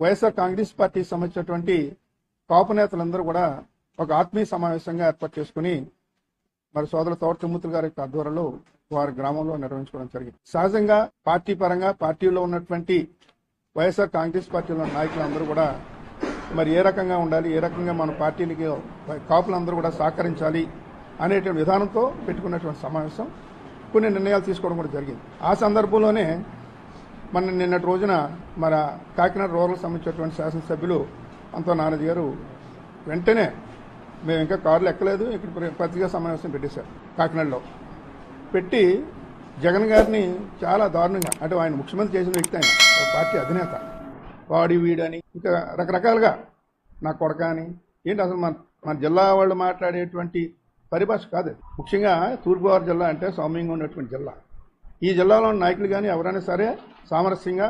వైఎస్ఆర్ కాంగ్రెస్ పార్టీకి సంబంధించినటువంటి కాపు నేతలందరూ కూడా ఒక ఆత్మీయ సమావేశంగా ఏర్పాటు చేసుకుని మరి సోదరుల తోట తిమ్మతులు గారి ఆధ్వర్యంలో వారి గ్రామంలో నిర్వహించుకోవడం జరిగింది. సహజంగా పార్టీ పరంగా పార్టీలో ఉన్నటువంటి వైఎస్ఆర్ కాంగ్రెస్ పార్టీలో నాయకులందరూ కూడా మరి ఏ రకంగా ఉండాలి, ఏ రకంగా మన పార్టీకి కాపులందరూ కూడా సహకరించాలి అనేటువంటి విధానంతో పెట్టుకున్నటువంటి సమావేశం, కొన్ని నిర్ణయాలు తీసుకోవడం కూడా జరిగింది. ఆ సందర్భంలోనే నిన్నటి రోజున మన కాకినాడ రూరల్ సంబంధించినటువంటి శాసనసభ్యులు అంతో నానాజీ గారు వెంటనే, మేము ఇంకా కార్లు ఎక్కలేదు, ఇక్కడ పత్రికా సమావేశం పెట్టేశారు. కాకినాడలో పెట్టి జగన్ గారిని చాలా దారుణంగా, అంటే ఆయన ముఖ్యమంత్రి చేసిన వ్యక్తి, ఆయన పార్టీ అధినేత, వాడి వీడని ఇంకా రకరకాలుగా నా కొడక అని, ఏంటి అసలు మన జిల్లా వాళ్ళు మాట్లాడేటువంటి పరిభాష కాదు. ముఖ్యంగా తూర్పుగోదావరి జిల్లా అంటే సౌమ్యంగా ఉన్నటువంటి జిల్లా. ఈ జిల్లాలో నాయకులు కానీ ఎవరైనా సరే సామరస్యంగా,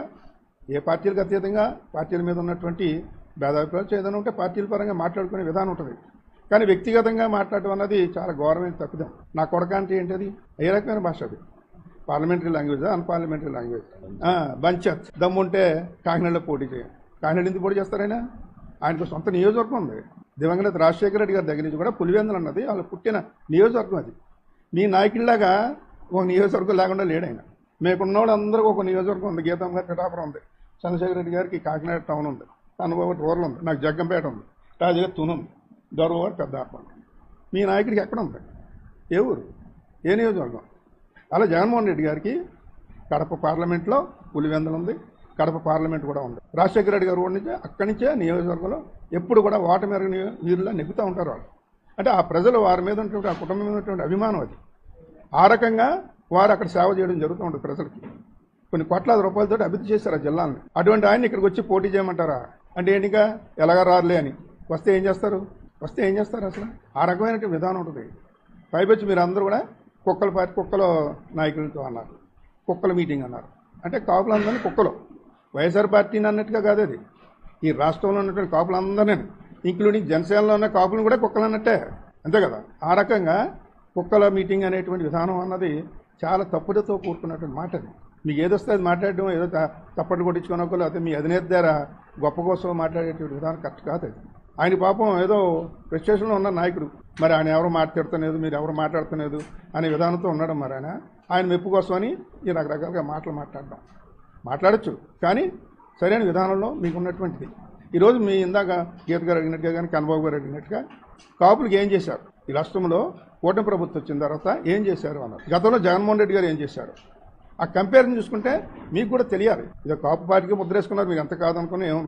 ఏ పార్టీలకు అతీతంగా పార్టీల మీద ఉన్నటువంటి భేదాభిప్రాయాలు ఏదైనా ఉంటే పార్టీల పరంగా మాట్లాడుకునే విధానం ఉంటుంది. కానీ వ్యక్తిగతంగా మాట్లాడటం అన్నది చాలా ఘోరమైన తప్పిదం. నా కొడక అంటే ఏంటది? ఏ రకమైన భాష అది? Parliamentary language, unparliamentary language. బంచత్ దమ్ముంటే కాకినాడలో పోటీ చేయాలి. కాకినాడ ఎందుకు పోటీ చేస్తారైనా? ఆయనకు సొంత నియోజకవర్గం ఉంది. దివంగత రాజశేఖర రెడ్డి గారి దగ్గర నుంచి కూడా పులివెందులు అన్నది వాళ్ళు పుట్టిన నియోజకవర్గం. అది మీ నాయకుడిలాగా ఒక నియోజకవర్గం లేకుండా లేడు ఆయన. మేకున్న వాళ్ళు అందరికీ ఒక నియోజకవర్గం ఉంది. గీతం గారి పిఠాపురం ఉంది, చంద్రశేఖర రెడ్డి గారికి కాకినాడ టౌన్ ఉంది, కన్నబాబు రూరల్ ఉంది, నాకు జగ్గంపేట ఉంది, రాజుగారి తుని ఉంది, దొరవారు పెద్దాపురం. మీ నాయకుడికి ఎక్కడ ఉంది? ఏ ఊరు, ఏ నియోజకవర్గం? అలా జగన్మోహన్ రెడ్డి గారికి కడప పార్లమెంట్లో పులివెందులు ఉంది, కడప పార్లమెంట్ కూడా ఉంది. రాజశేఖర రెడ్డి గారు నుంచి అక్కడి నుంచే నియోజకవర్గంలో ఎప్పుడు కూడా ఓటమి వీరులా నెగ్గుతూ ఉంటారు వాళ్ళు. అంటే ఆ ప్రజలు వారి మీద ఉన్నటువంటి, ఆ కుటుంబం మీద ఉన్నటువంటి అభిమానం అది. ఆ రకంగా వారు అక్కడ సేవ చేయడం జరుగుతూ ఉంటుంది ప్రజలకి. కొన్ని కోట్లాది రూపాయలతో అభివృద్ధి చేశారు ఆ జిల్లాని. అటువంటి ఆయన ఇక్కడికి వచ్చి పోటీ చేయమంటారా? అంటే ఏంటిగా ఎలాగా రారులే అని. వస్తే ఏం చేస్తారు? అసలు ఆ రకమైనటువంటి విధానం ఉంటుంది. పైపొచ్చి మీరు అందరూ కూడా కుక్కల నాయకులతో అన్నారు, కుక్కల మీటింగ్ అన్నారు. అంటే కాపులందరినీ కుక్కలు, వైఎస్ఆర్ పార్టీని అన్నట్టుగా కాదు అది. ఈ రాష్ట్రంలో ఉన్నటువంటి కాపులందరినీ, ఇంక్లూడింగ్ జనసేనలో ఉన్న కాపులను కూడా కుక్కలు అన్నట్టే, అంతే కదా. ఆ రకంగా కుక్కల మీటింగ్ అనేటువంటి విధానం అన్నది చాలా తప్పుడుతో కూడుకున్నటువంటి మాట. అది మీకు ఏదొస్తే అది మాట్లాడడం, ఏదో తప్పట్లు కొట్టించుకోనో, లేకపోతే మీ అధినేత ద్వారా గొప్ప కోసం మాట్లాడేటువంటి విధానం కరెక్ట్ కాదు అది. ఆయన పాపం ఏదో ఫ్రస్ట్రేషన్లో ఉన్న నాయకుడు, మరి ఆయన ఎవరు మాట్లాడుతులేదు, మీరు ఎవరు మాట్లాడుతులేదు అనే విధానంతో ఉన్నాడు. మరి ఆయన మెప్పు కోసమని ఈ రకరకాలుగా మాట్లాడచ్చు, కానీ సరైన విధానంలో మీకు ఉన్నటువంటిది. ఈరోజు మీ ఇందాక గీత గారు అడిగినట్టుగా కానీ కన్నబాబు గారు అడిగినట్టుగా కాపులకు ఏం చేశారు? ఈ రాష్ట్రంలో కూటమి ప్రభుత్వం వచ్చిన తర్వాత ఏం చేశారు అన్నారు. గతంలో జగన్మోహన్ రెడ్డి గారు ఏం చేశారు? ఆ కంపారిజన్ చూసుకుంటే మీకు కూడా తెలియాలి. ఇది కాపు పార్టీకి ముద్రేసుకున్నారు, మీకు ఎంత కాదనుకుని ఏం